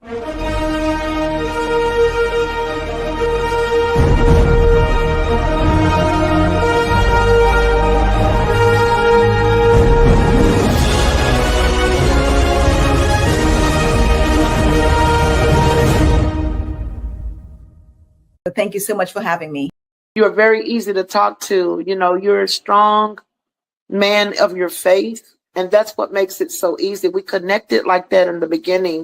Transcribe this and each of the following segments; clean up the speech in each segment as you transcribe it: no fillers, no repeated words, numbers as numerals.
Thank you so much for having me. You're very easy to talk to. You know, you're a strong man of your faith, and that's what makes it so easy. We connected like that in the beginning.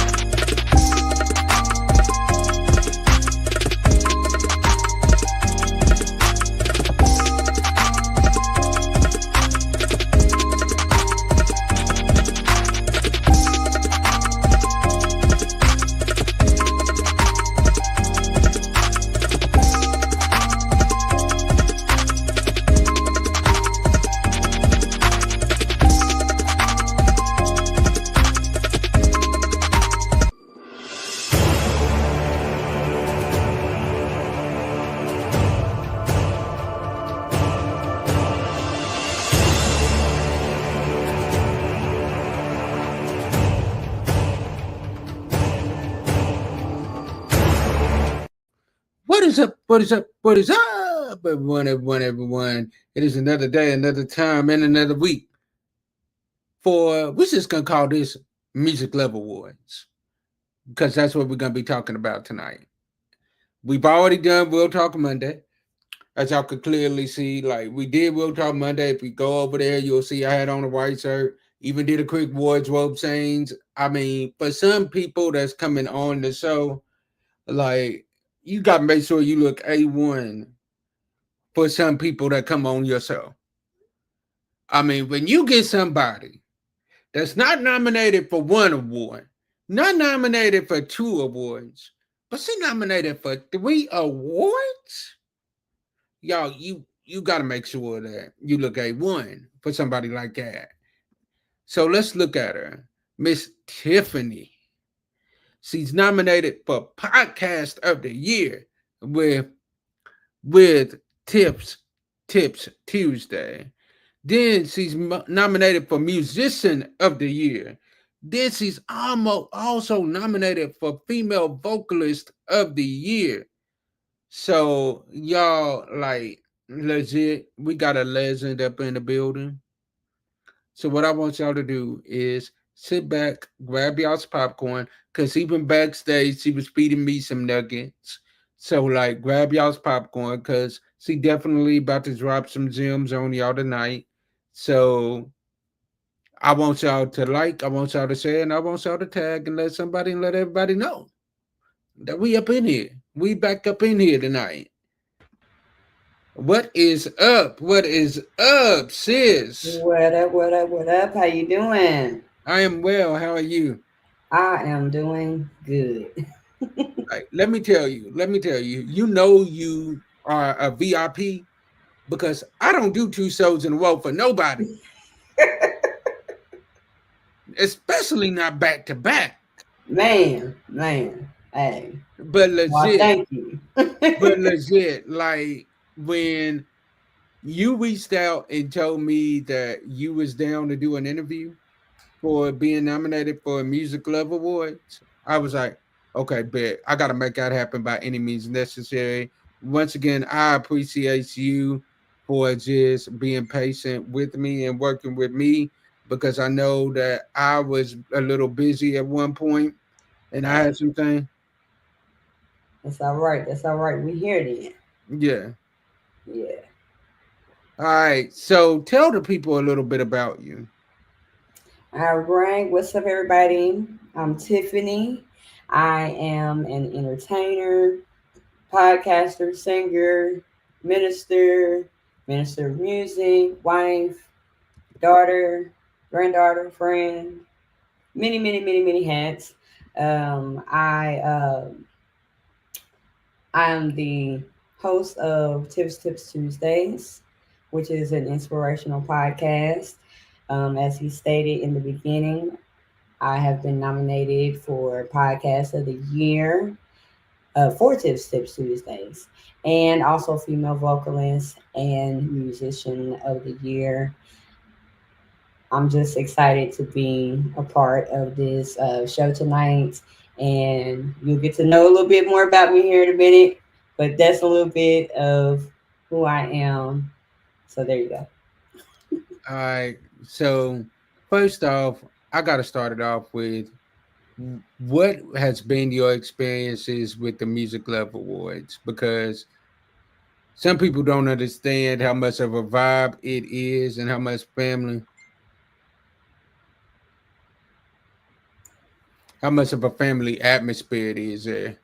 What is up? What is up? What is up, everyone? It is another day, another time, and another week for, we're just going to call this Music Love Awards, because that's what we're going to be talking about tonight. We've already done We'll Talk Monday. As y'all could clearly see, like we did We'll Talk Monday. If we go over there, you'll see I had on a white shirt. Even did a quick wardrobe change. I mean, for some people that's coming on the show, like, you got to make sure you look A1 for some people that come on your show. I mean, when you get somebody that's not nominated for one award, not nominated for 2 awards, but she nominated for 3 awards, y'all, you got to make sure that you look A1 for somebody like that. So let's look at her. Miss Tiffany. She's nominated for Podcast of the Year with Tips Tuesday. Then she's nominated for Musician of the Year. Then she's also nominated for Female Vocalist of the Year. So y'all, like, legit, we got a legend up in the building. So what I want y'all to do is sit back, grab y'all's popcorn, because even backstage, she was feeding me some nuggets. So, like, grab y'all's popcorn, because she definitely about to drop some gems on y'all tonight. So, I want y'all to like, I want y'all to share, and I want y'all to tag and let everybody know that we up in here. We back up in here tonight. What is up? What is up, sis? What up, what up, what up? How you doing? I am well. How are you? I am doing good. Like, let me tell you, you know you are a VIP because I don't do 2 shows in a row for nobody. Especially not back to back. Man. Hey. But legit. Well, thank you. But legit, like, when you reached out and told me that you was down to do an interview for being nominated for a Music Love Awards, I was like, okay, bet I got to make that happen by any means necessary. Once again, I appreciate you for just being patient with me and working with me, because I know that I was a little busy at one point and I had some things. That's all right. That's all right. We here then. Yeah. Yeah. All right. So tell the people a little bit about you. All right. What's up, everybody? I'm Tiffany. I am an entertainer, podcaster, singer, minister of music, wife, daughter, granddaughter, friend, many hats. I am the host of Tips Tuesdays, which is an inspirational podcast. As he stated in the beginning, I have been nominated for Podcast of the Year for Tips Tuesdays, and also Female Vocalist and Musician of the Year. I'm just excited to be a part of this show tonight and you'll get to know a little bit more about me here in a minute. But that's a little bit of who I am. So there you go. All right. So first off, I got to start it off with what has been your experiences with the Music Love Awards? Because some people don't understand how much of a vibe it is and how much how much of a family atmosphere it is there.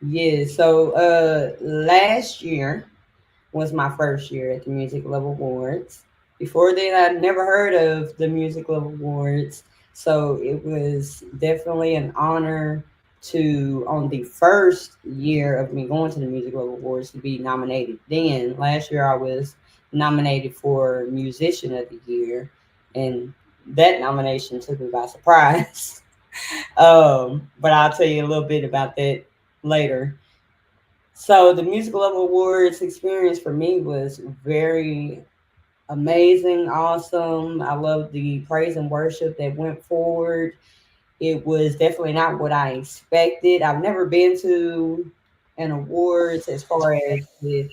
Yeah, so last year was my first year at the Music Love Awards. Before then, I'd never heard of the Music Love Awards. So it was definitely an honor to, on the first year of me going to the Music Love Awards, to be nominated. Then last year, I was nominated for Musician of the Year, and that nomination took me by surprise. But I'll tell you a little bit about that later. So the Music Love Awards experience for me was very amazing, awesome. I love the praise and worship that went forward. It was definitely not what I expected. I've never been to an awards as far as with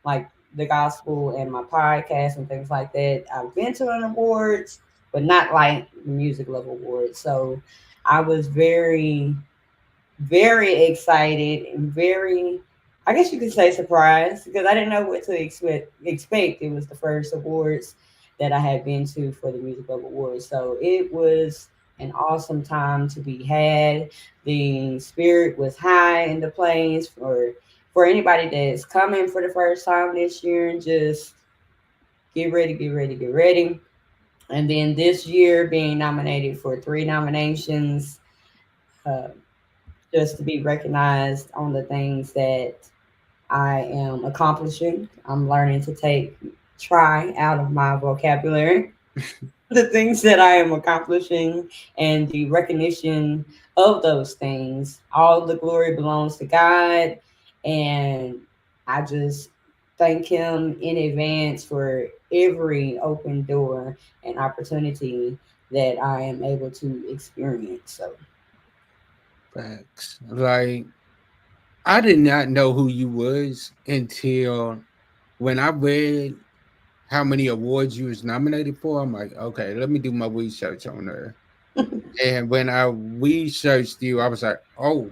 like the gospel and my podcast and things like that. I've been to an awards, but not like the Music Love Awards. So I was very very excited and very, I guess you could say, surprised because I didn't know what to expect. It was the first awards that I had been to for the Music Love Awards. So it was an awesome time to be had. The spirit was high in the place for anybody that's coming for the first time this year, and just get ready, get ready, get ready. And then this year being nominated for 3 nominations, uh, just to be recognized on the things that I am accomplishing. I'm learning to take try out of my vocabulary. The things that I am accomplishing and the recognition of those things. All the glory belongs to God. And I just thank Him in advance for every open door and opportunity that I am able to experience. So Facts. Like I did not know who you was until when I read how many awards you was nominated for. I'm like, okay, let me do my research on her. And when I researched you, I was like, oh,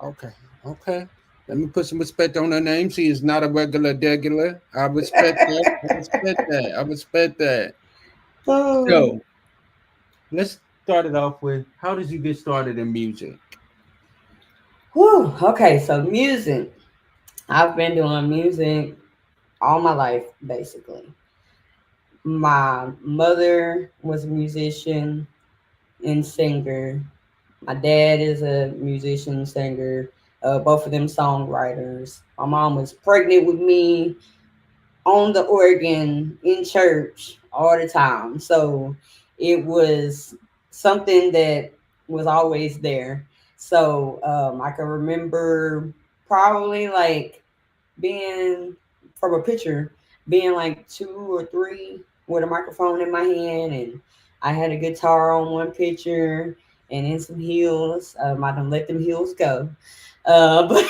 okay, okay. Let me put some respect on her name. She is not a regular degular. I respect that. I respect that. I respect that. oh. So let's start it off with how did you get started in music? Whew, okay, so music. I've been doing music all my life, basically. My mother was a musician and singer. My dad is a musician, singer. Both of them songwriters. My mom was pregnant with me on the organ in church all the time. So it was something that was always there. So I can remember probably like being from a picture, being like 2 or 3 with a microphone in my hand, and I had a guitar on one picture and in some heels. I don't let them heels go, but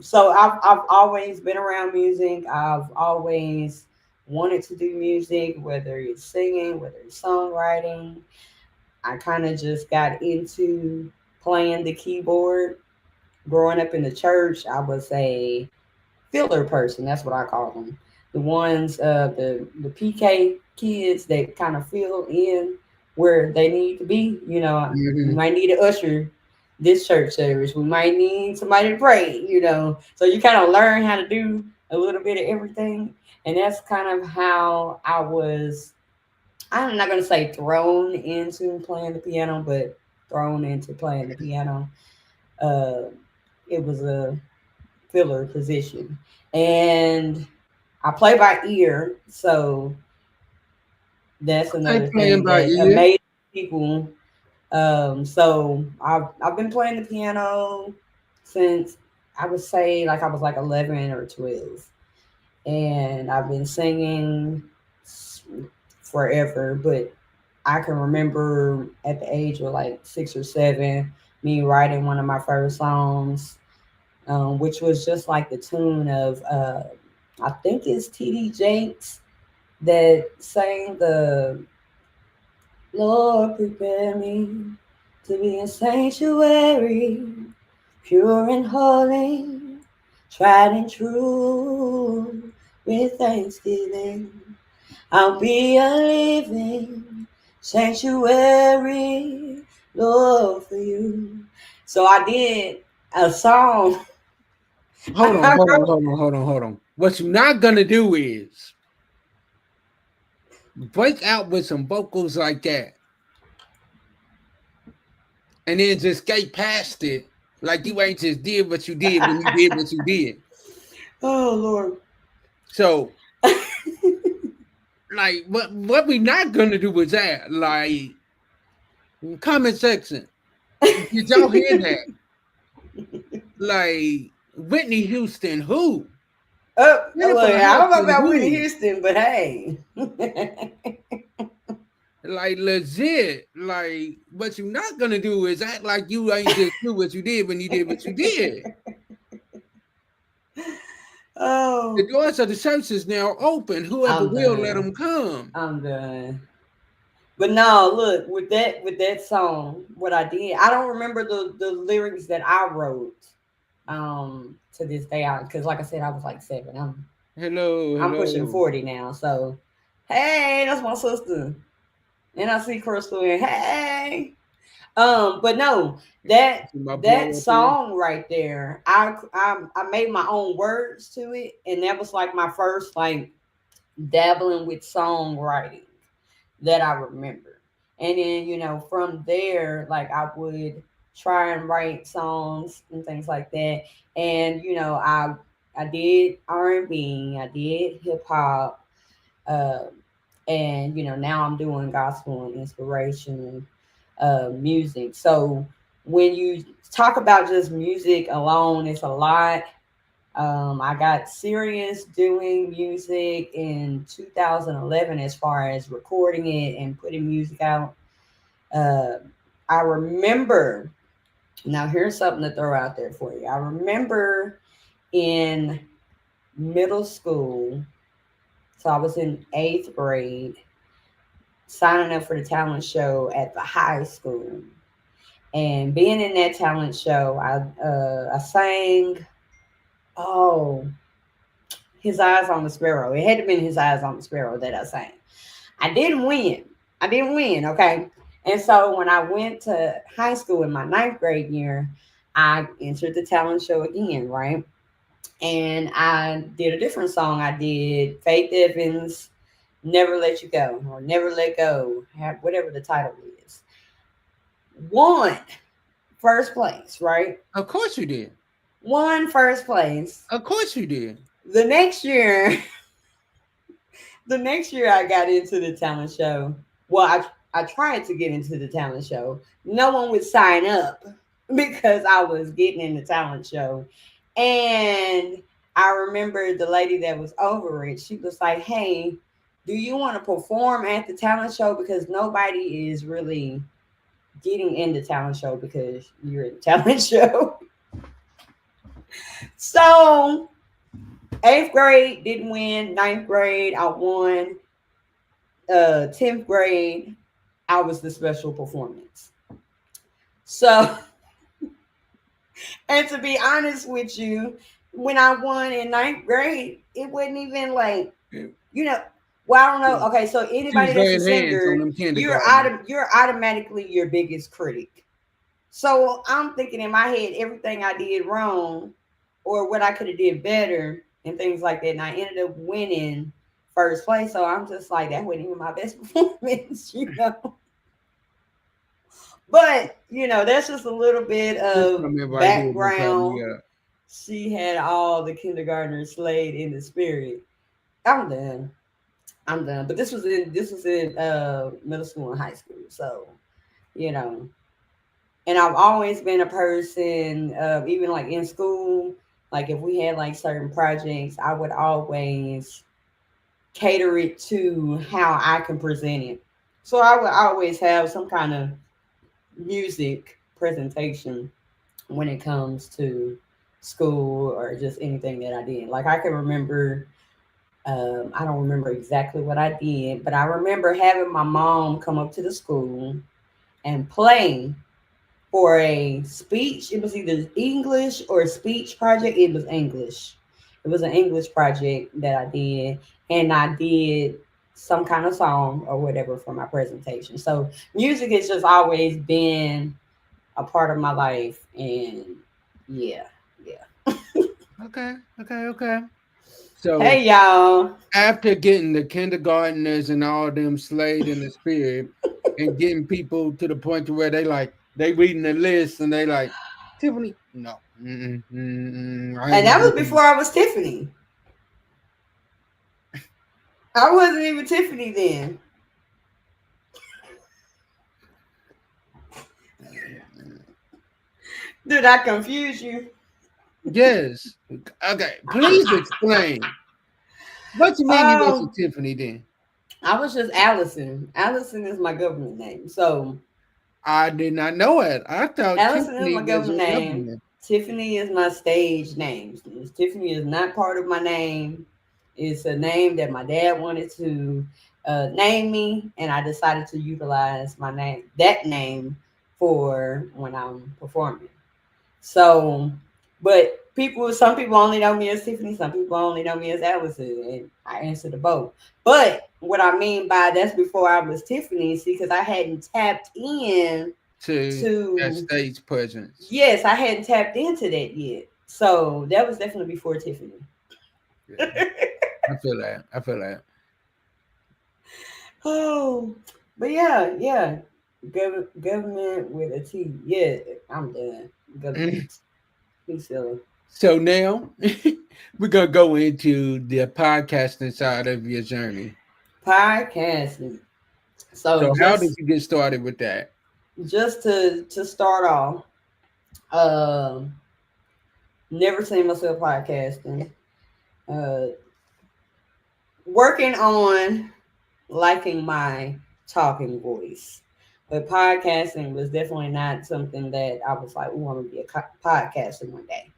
so I've always been around music. I've always wanted to do music, whether it's singing, whether it's songwriting. I kind of just got into playing the keyboard. Growing up in the church, I was a filler person. That's what I call them. The ones, the PK kids that kind of fill in where they need to be. You know, we Mhm. might need an usher this church service. We might need somebody to pray. You know, so you kind of learn how to do a little bit of everything, and that's kind of how I was. I'm not gonna say thrown into playing the piano, but thrown into playing the piano. Uh, it was a filler position. And I play by ear, so that's Okay, another playing thing by that ear. amazes people. So I've been playing the piano since I would say like I was like 11 or 12, and I've been singing forever. But I can remember at the age of like 6 or 7 me writing one of my first songs, which was just like the tune of I think it's T.D. Jakes that sang the Lord prepare me to be a sanctuary, pure and holy, tried and true, with thanksgiving. I'll be a living sanctuary, Lord, for you. So I did a song. Hold on. What you're not gonna do is break out with some vocals like that, and then just skate past it like you ain't just did what you did when you did what you did. Oh Lord. So, like, what we not gonna do is that, like, comment section. Did y'all hear that? Like, Whitney Houston, who? Oh, look, Jennifer I don't know Hudson, about who? Whitney Houston, but hey. Like, legit. Like, what you're not gonna do is act like you ain't just do what you did when you did what you did. Oh, The doors of the church is now open. Whoever I'm will, done. let them come. I'm done. But no, look, with that song, what I did, I don't remember the lyrics that I wrote to this day out, because like I said, I was like 7. I'm pushing 40 now. So hey, that's my sister. And I see Crystal and hey. But no, that song right there, I made my own words to it, and that was like my first like dabbling with songwriting that I remember. And then, you know, from there, like I would try and write songs and things like that. And, you know, I did R&B, I did hip hop, and, you know, now I'm doing gospel and inspiration music. So when you talk about just music alone, it's a lot. I got serious doing music in 2011 as far as recording it and putting music out. I remember, now here's something to throw out there for you. I remember in middle school, so I was in 8th grade, signing up for the talent show at the high school. And being in that talent show, I sang, oh, His Eyes on the Sparrow. It had to be His Eyes on the Sparrow that I sang. I didn't win, okay? And so when I went to high school in my 9th grade year, I entered the talent show again, right? And I did a different song. I did Faith Evans' Never Let You Go, or Never Let Go, whatever the title is. Won first place, right? Of course you did. Won first place. Of course you did. The next year I got into the talent show. Well, I tried to get into the talent show. No one would sign up because I was getting in the talent show. And I remember the lady that was over it. She was like, hey, do you want to perform at the talent show? Because nobody is really getting in the talent show because you're in the talent show. So 8th grade didn't win. 9th grade I won. 10th grade I was the special performance. So, and to be honest with you, when I won in 9th grade, it wasn't even like, you know, well, I don't know. Okay, so anybody that's a singer, you're automatically your biggest critic. So I'm thinking in my head, everything I did wrong or what I could have did better and things like that. And I ended up winning first place. So I'm just like, that wasn't even my best performance, you know. But, you know, that's just a little bit of background. She had all the kindergartners slayed in the spirit. I'm done. But this was in middle school and high school. So, you know, and I've always been a person, even like in school, like if we had like certain projects, I would always cater it to how I can present it. So I would always have some kind of music presentation when it comes to school or just anything that I did. Like I can remember, I don't remember exactly what I did, but I remember having my mom come up to the school and play for a speech. It was either English or a speech project. It was English. It was an English project that I did, and I did some kind of song or whatever for my presentation. So music has just always been a part of my life, and yeah. Okay. So Hey y'all. after getting the kindergartners and all them slayed in the spirit and getting people to the point to where they reading the list and they like, Tiffany, no. I ain't And that was doing before I was Tiffany. I wasn't even Tiffany then. Did I confuse you? Yes. Okay. Please explain. What you mean you wasn't Tiffany then? I was just Allison. Allison is my government name. So I did not know it. I thought Allison is Tiffany my was government your name. government. Tiffany is my stage name. Tiffany is not part of my name. It's a name that my dad wanted to name me, and I decided to utilize that name, for when I'm performing. So, but some people only know me as Tiffany, some people only know me as Allison, and I answer to both. But what I mean by that's before I was Tiffany, see, because I hadn't tapped in To that to, stage presence. yes, I hadn't tapped into that yet. So that was definitely before Tiffany. Yeah. I feel that. Oh, but yeah. Government with a T. Yeah, I'm done. Government. He's silly. So now we're gonna go into the podcasting side of your journey. Podcasting. So So how did you get started with that? just to start off, um, never seen myself podcasting. Uh, Working on liking my talking voice, but podcasting was definitely not something that I was like, "Oh, I'm gonna be a podcaster one day."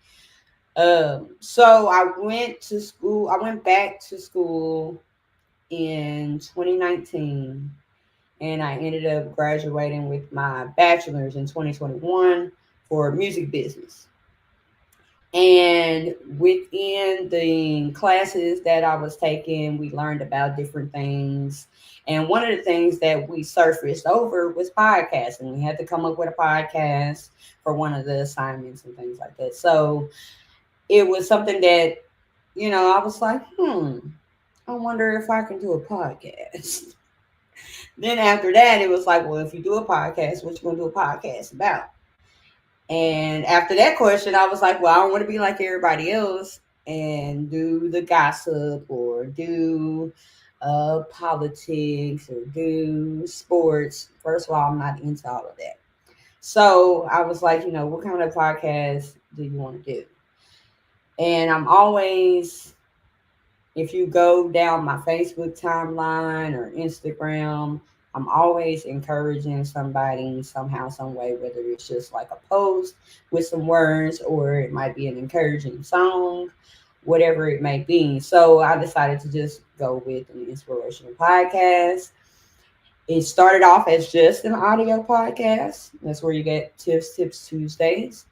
So I went to school. I went back to school in 2019, and I ended up graduating with my bachelor's in 2021 for music business. And within the classes that I was taking, we learned about different things. And one of the things that we surfaced over was podcasting. We had to come up with a podcast for one of the assignments and things like that. So it was something that, I was like, I wonder if I can do a podcast. Then after that, it was like, well, if you do a podcast, what you gonna do a podcast about? And after that question, I was like, well, I don't want to be like everybody else and do the gossip or do politics or do sports. First of all, I'm not into all of that. So I was like, what kind of podcast do you want to do? And I'm always, if you go down my Facebook timeline or Instagram, I'm always encouraging somebody somehow, some way, whether it's just like a post with some words or it might be an encouraging song, whatever it may be. So I decided to just go with an inspirational podcast. It started off as just an audio podcast. That's where you get Tips Tuesdays.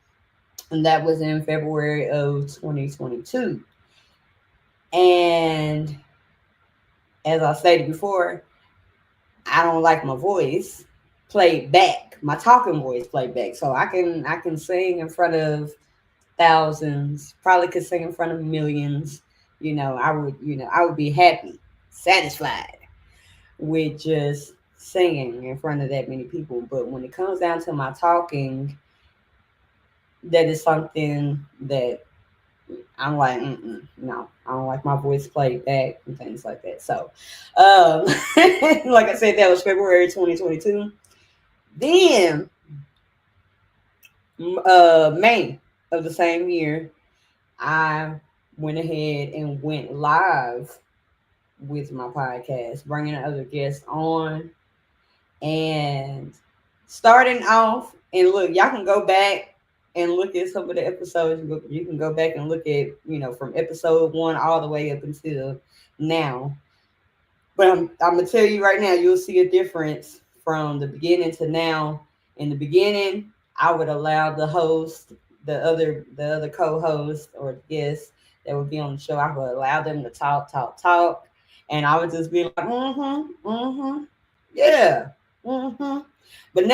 And that was in February of 2022. And as I stated before, I don't like my voice played back, my talking voice played back. So I can sing in front of thousands, probably could sing in front of millions. I would be happy, satisfied with just singing in front of that many people. But when it comes down to my talking, that is something that I'm like, no, I don't like my voice played back and things like that. So, like I said, that was February 2022. Then, May of the same year, I went ahead and went live with my podcast, bringing other guests on and starting off And look, y'all can go back and look at some of the episodes. You can go back and look at, from episode 1 all the way up until now. But I'm gonna tell you right now, you'll see a difference from the beginning to now. In the beginning, I would allow the host, the other co-host or guest that would be on the show, I would allow them to talk, and I would just be like, yeah, But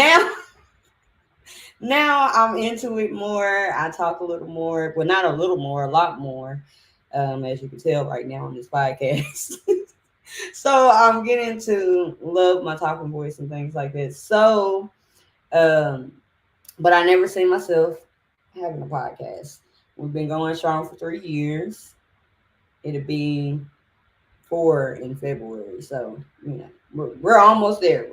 now I'm into it more. I talk a little more, well, not a little more, a lot more, as you can tell right now on this podcast. So I'm getting to love my talking voice and things like that. So, but I never see myself having a podcast. We've been going strong for 3 years. It'll be 4 in February. So, we're almost there.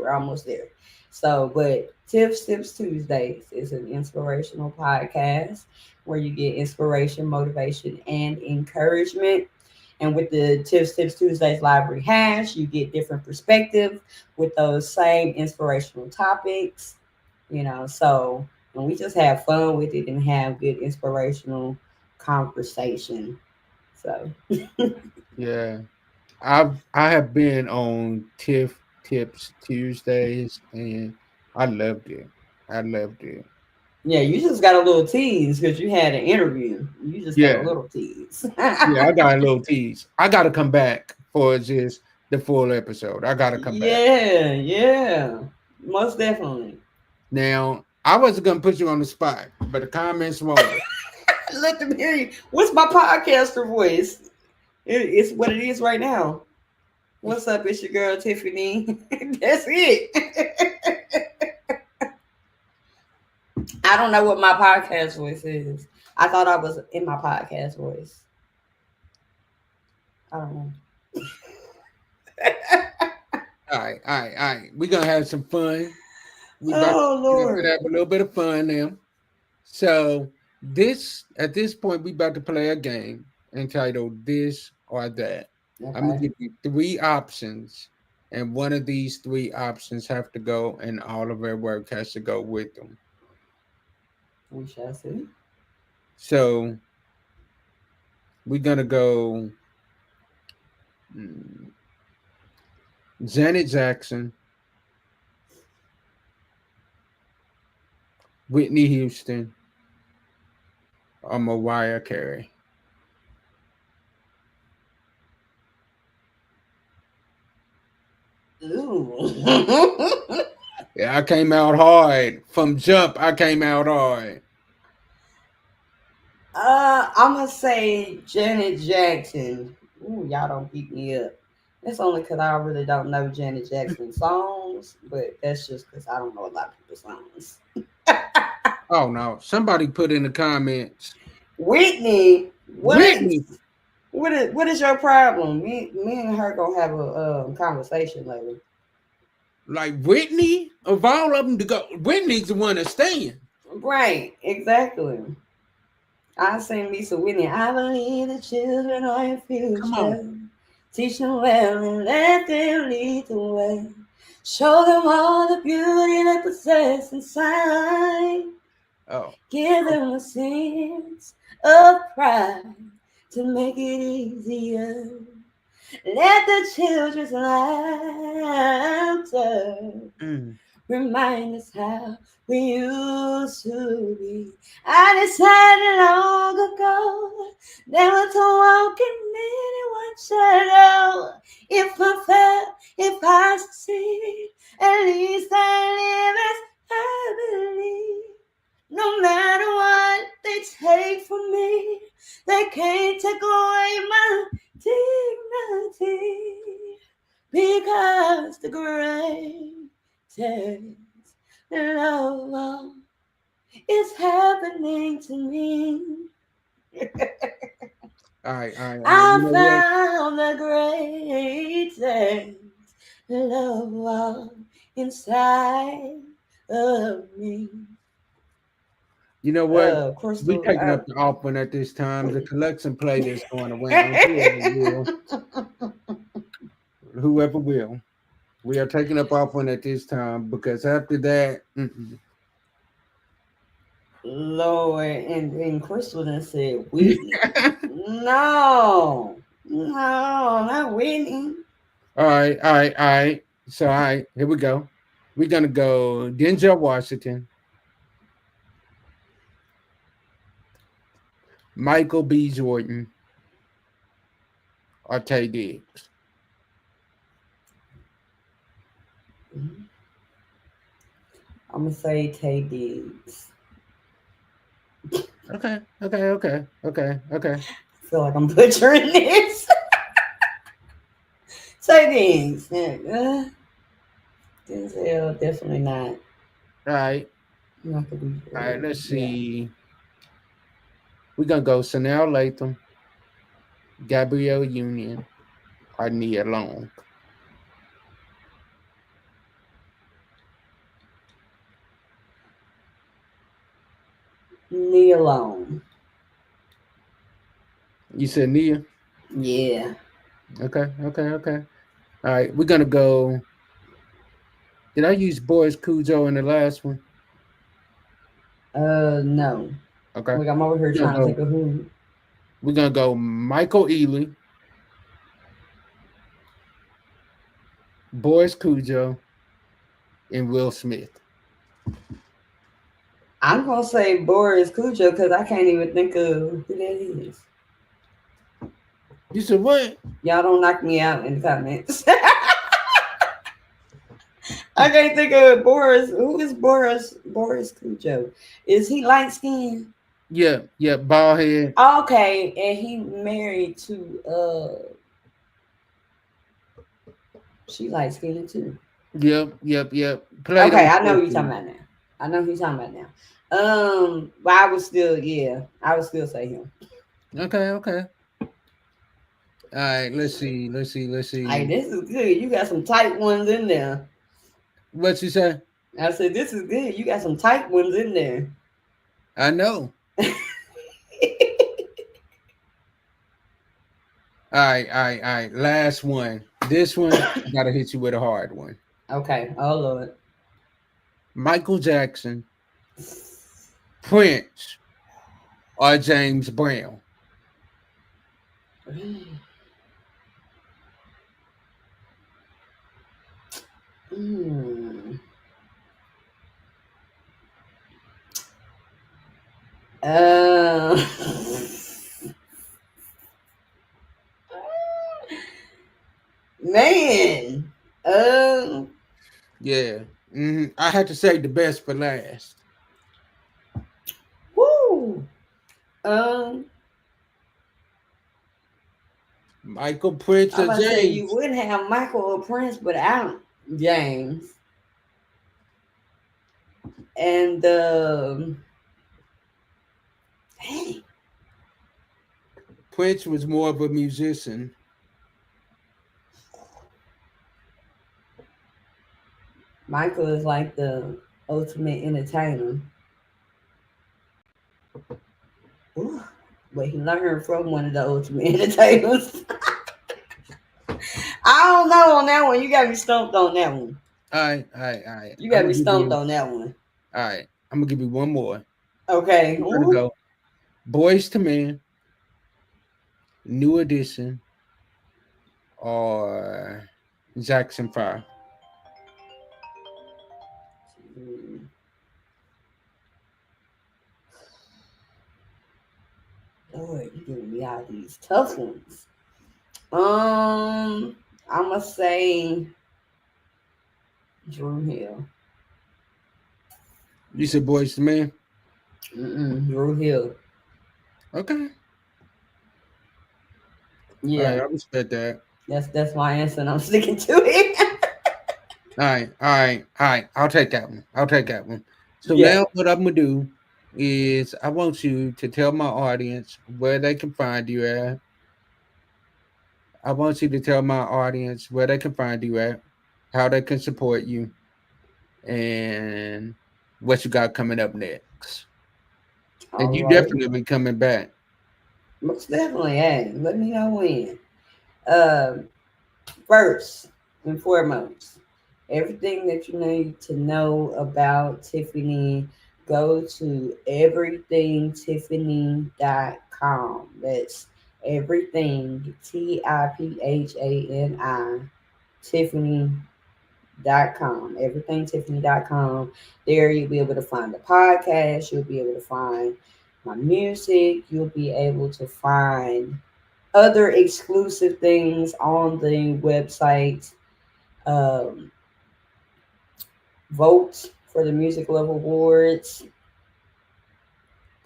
So, but Tips Tuesdays is an inspirational podcast where you get inspiration, motivation, and encouragement. And with the Tips Tuesdays library hash, you get different perspective with those same inspirational topics, so, and we just have fun with it and have good inspirational conversation. So Yeah. I have been on Tips Tuesdays and I loved it. yeah, you just got a little tease because you had an interview. You just got a little tease. Yeah, I got a little tease. I got to come back for just the full episode. I got to come back. Yeah, most definitely. Now, I wasn't going to put you on the spot, but the comments won't. Let them hear you. What's my podcaster voice? It's what it is right now. What's up? It's your girl, Tiffany. That's it. I don't know what my podcast voice is. I thought I was in my podcast voice. I don't know. All right. We're going to have some fun. Lord. Have a little bit of fun now. So at this point, we about to play a game entitled This or That. Okay. I'm going to give you 3 options, and one of these 3 options have to go, and all of our work has to go with them. We shall see. So we're going to go Janet Jackson, Whitney Houston, or Mariah Carey. Ooh. Yeah, I came out hard. From jump, I came out hard. I'm going to say Janet Jackson. Ooh, y'all don't beat me up. That's only because I really don't know Janet Jackson songs, but that's just because I don't know a lot of people's songs. Oh, no. Somebody put in the comments. Whitney. What is your problem? Me and her going to have a conversation later. Like Whitney? Of all of them to go, Whitney's the one that's staying. Right. Exactly. I sing me some Whitney. I believe the children are your future. Come on. Teach them well and let them lead the way. Show them all the beauty they possess inside. Oh. Give them a sense of pride to make it easier. Let the children's laughter remind us how we used to be. I decided long ago never to walk in anyone's shadow. If I fail, if I succeed, at least I live as I believe. No matter what they take from me, they can't take away my dignity, because the greatest love is happening to me. All right. I found the greatest love inside of me. You know what? We're taking up the off one at this time. The collection playlist going away. Whoever will. We are taking up off one at this time because after that, Lord, and Crystal then said Whitney. No, not Whitney. All right. So, all right, here we go. We're gonna go Denzel Washington, Michael B. Jordan, or Tay Diggs. I'm gonna say Tay Diggs. Okay. I feel like I'm butchering this. Tay Diggs. Denzel, definitely not. All right. Not gonna be All right, let's yeah. see. We're gonna go Sanel Latham, Gabrielle Union, or Nia Long. Nia Long. You said Nia? Yeah. Okay. All right, we're gonna go. Did I use Boris Cujo in the last one? No. Okay. Like I'm over here Yeah, trying to no. think of who. We're gonna go Michael Ealy, Boris Cujo, and Will Smith. I'm gonna say Boris Cujo because I can't even think of who that is. You said what? Y'all don't knock me out in the comments. I can't think of Boris. Who is Boris? Boris Cujo. Is he light skinned? Yeah, bald head. Okay, and he married to she light skinned too. Yep. Okay, I know who you're talking about now. But I would still say him. Okay. All right, let's see. Hey, this is good. You got some tight ones in there. What you say? I said, this is good. You got some tight ones in there. I know. All right. Last one. This one gotta hit you with a hard one. Okay. Oh, Lord. Michael Jackson, Prince, or James Brown. Man. Yeah. I had to say the best for last. Woo. Michael, Prince, I'm or about to say you James. wouldn't have Michael or Prince without James. And dang. Prince was more of a musician. Michael is like the ultimate entertainer. Ooh, but he learned from one of the ultimate entertainers. I don't know on that one. You got me stumped on that one. All right. You got me stumped on that one. All right. I'm gonna give you one more. Okay. I'm gonna go Boys to Men, New Edition, or Jackson 5. Lord, you giving me all these tough ones. I'm gonna say Drew Hill. You said Boys to Men? Drew Hill. Okay. Yeah. All right, I respect that. That's my answer, and I'm sticking to it. All right. I'll take that one. So Yeah. now what I'm gonna do is I want you to tell my audience where they can find you at. I want you to tell my audience where they can find you at, how they can support you, and what you got coming up next. And you definitely be coming back. Most definitely, hey. Let me know when. First and foremost, everything that you need to know about Tiffany go to everythingtiffany.com. That's everything, TIPHANI, Tiffany.com, everythingtiffany.com. There you'll be able to find the podcast, you'll be able to find my music, you'll be able to find other exclusive things on the website. Vote for the Music Love Awards,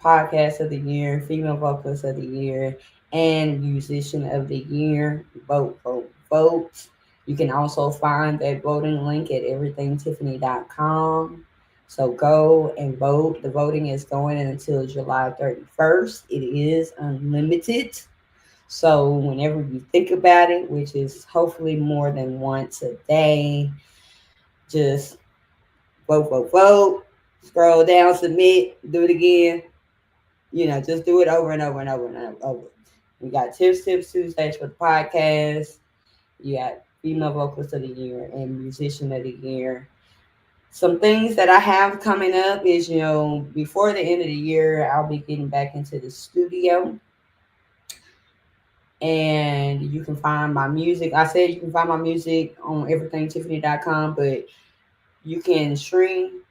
Podcast of the Year, Female Vocalist of the Year, and Musician of the Year. Vote, vote, vote. You can also find that voting link at everythingtiffany.com. So go and vote. The voting is going until July 31st. It is unlimited. So whenever you think about it, which is hopefully more than once a day, just vote, vote, vote. Scroll down, submit, do it again. Just do it over and over and over and over. We got Tips Tuesdays for the podcast. You got Female Vocalist of the Year and Musician of the Year. Some things that I have coming up is, before the end of the year, I'll be getting back into the studio. And you can find my music. I said you can find my music on everythingtiffany.com, but you can stream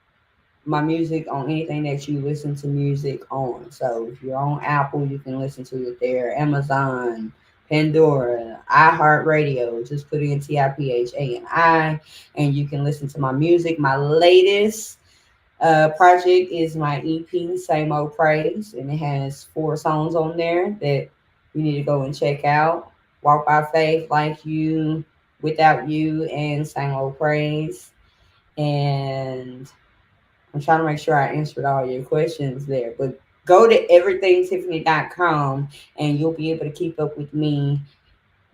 my music on anything that you listen to music on. So if you're on Apple, you can listen to it there. Amazon, Pandora, iHeartRadio. Just put in TIPHANI, and you can listen to my music. My latest project is my EP, Same Old Praise, and it has 4 songs on there that you need to go and check out. Walk by Faith, Like You, Without You, and Same Old Praise. And I'm trying to make sure I answered all your questions there. But go to everythingtiffany.com and you'll be able to keep up with me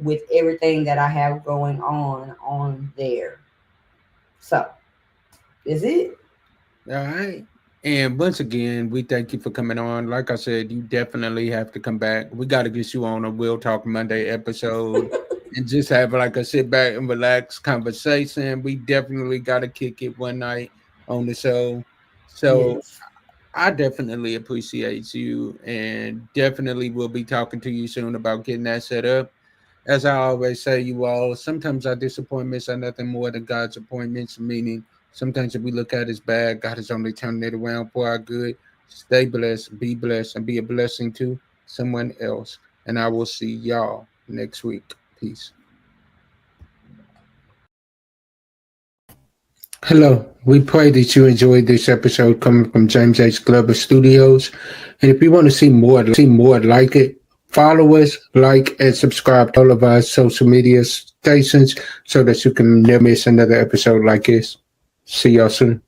with everything that I have going on there. So, is it? All right. And once again, we thank you for coming on. Like I said, you definitely have to come back. We got to get you on a We'll Talk Monday episode and just have like a sit back and relax conversation. We definitely got to kick it one night on the show. So Yes. I definitely appreciate you and definitely will be talking to you soon about getting that set up. As I always say, you all, sometimes our disappointments are nothing more than God's appointments, meaning sometimes if we look at it as bad, God is only turning it around for our good. Stay blessed, and be a blessing to someone else. And I will see y'all next week. Peace. Hello. We pray that you enjoyed this episode coming from James H. Glover Studios. And if you want to see more like it, follow us, like, and subscribe to all of our social media stations so that you can never miss another episode like this. See y'all soon.